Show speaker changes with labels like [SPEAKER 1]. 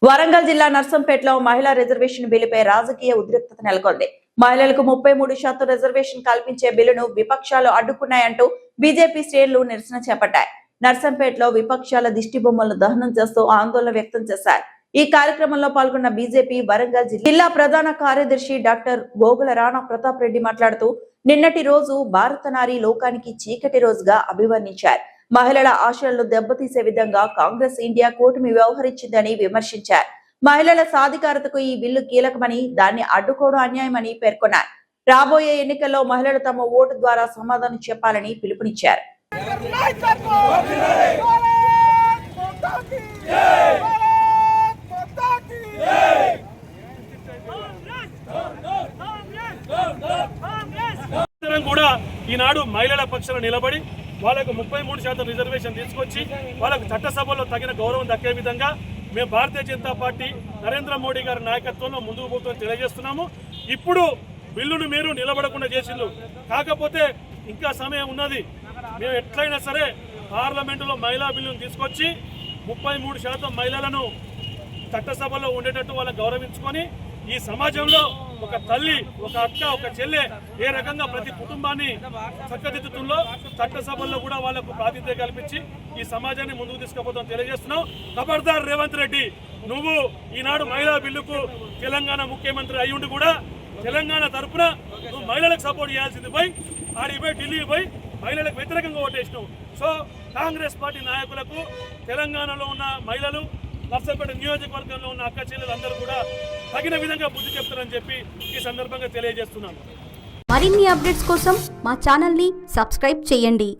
[SPEAKER 1] వరంగల్ జిల్లా నర్సంపేటలో మహిళా రిజర్వేషన్ బిల్లుపై రాజకీయ ఉద్రిక్తత నెలకొంది. మహిళలకు 33% రిజర్వేషన్ కల్పించే బిల్లును విపక్షాలు అడ్డుకున్నాయంటూ బీజేపీ శ్రేణులు నిరసన చేపట్టాయి. నర్సంపేటలో విపక్షాల దిష్టి బొమ్మలను దహనం చేస్తూ ఆందోళన వ్యక్తం చేశారు. ఈ కార్యక్రమంలో పాల్గొన్న బీజేపీ వరంగల్ జిల్లా ప్రధాన కార్యదర్శి డాక్టర్ గోగుల రాణా ప్రతాప్ రెడ్డి మాట్లాడుతూ నిన్నటి రోజు భారత నారీ లోకానికి చీకటి రోజుగా అభివర్ణించారు. మహిళల ఆశయాలను దెబ్బతీసే విధంగా కాంగ్రెస్ ఇండియా కూటమి వ్యవహరించిందని విమర్శించారు. మహిళల సాధికారతకు ఈ బిల్లు కీలకమని, దాన్ని అడ్డుకోవడం అన్యాయమని పేర్కొన్నారు. రాబోయే ఎన్నికల్లో మహిళలు తమ ఓటు ద్వారా సమాధానం చెప్పాలని పిలుపునిచ్చారు.
[SPEAKER 2] కూడా ఈనాడు మహిళల పక్షాన నిలబడి వాళ్ళకు 33% రిజర్వేషన్ తీసుకొచ్చి వాళ్ళకు చట్టసభలో తగిన గౌరవం దక్కే విధంగా మేము భారతీయ జనతా పార్టీ నరేంద్ర మోడీ గారి నాయకత్వంలో ముందుకు పోతుందని తెలియజేస్తున్నాము. ఇప్పుడు బిల్లును మీరు నిలబడకుండా చేసిండ్రు. కాకపోతే ఇంకా సమయం ఉన్నది. మేము ఎట్లయినా సరే పార్లమెంటులో మహిళా బిల్లును తీసుకొచ్చి 33% మహిళలను చట్టసభలో ఉండేటట్టు వాళ్ళని గౌరవించుకొని ఈ సమాజంలో ఒక తల్లి, ఒక అక్క, ఒక చెల్లె ఏ రకంగా ప్రతి కుటుంబాన్ని చక్కదిద్దుతుందో చట్టసభల్లో కూడా వాళ్లకు ప్రాతినిధ్యం కల్పించి ఈ సమాజాన్ని ముందుకు తీసుకుపోతాం తెలియజేస్తున్నాం. ఖబర్దార్ రేవంత్ రెడ్డి, నువ్వు ఈనాడు మహిళా బిల్లుకు తెలంగాణ ముఖ్యమంత్రి అయ్యుండి కూడా తెలంగాణ తరఫున నువ్వు మహిళలకు సపోర్ట్ చేయాల్సింది పోయి ఆడిపోయి ఢిల్లీ పోయి మహిళలకు వ్యతిరేకంగా ఓటేసినావు. సో కాంగ్రెస్ పార్టీ నాయకులకు తెలంగాణలో ఉన్న మహిళలు, నర్సంపేట నియోజకవర్గంలో ఉన్న అక్క చెల్లెలు అందరూ కూడా తగిన విధంగా బుద్ధి చెప్తారని చెప్పి ఈ సందర్భంగా తెలియజేస్తున్నాను.
[SPEAKER 3] మరిన్ని అప్డేట్స్ కోసం మా ఛానల్ని సబ్స్క్రైబ్ చేయండి.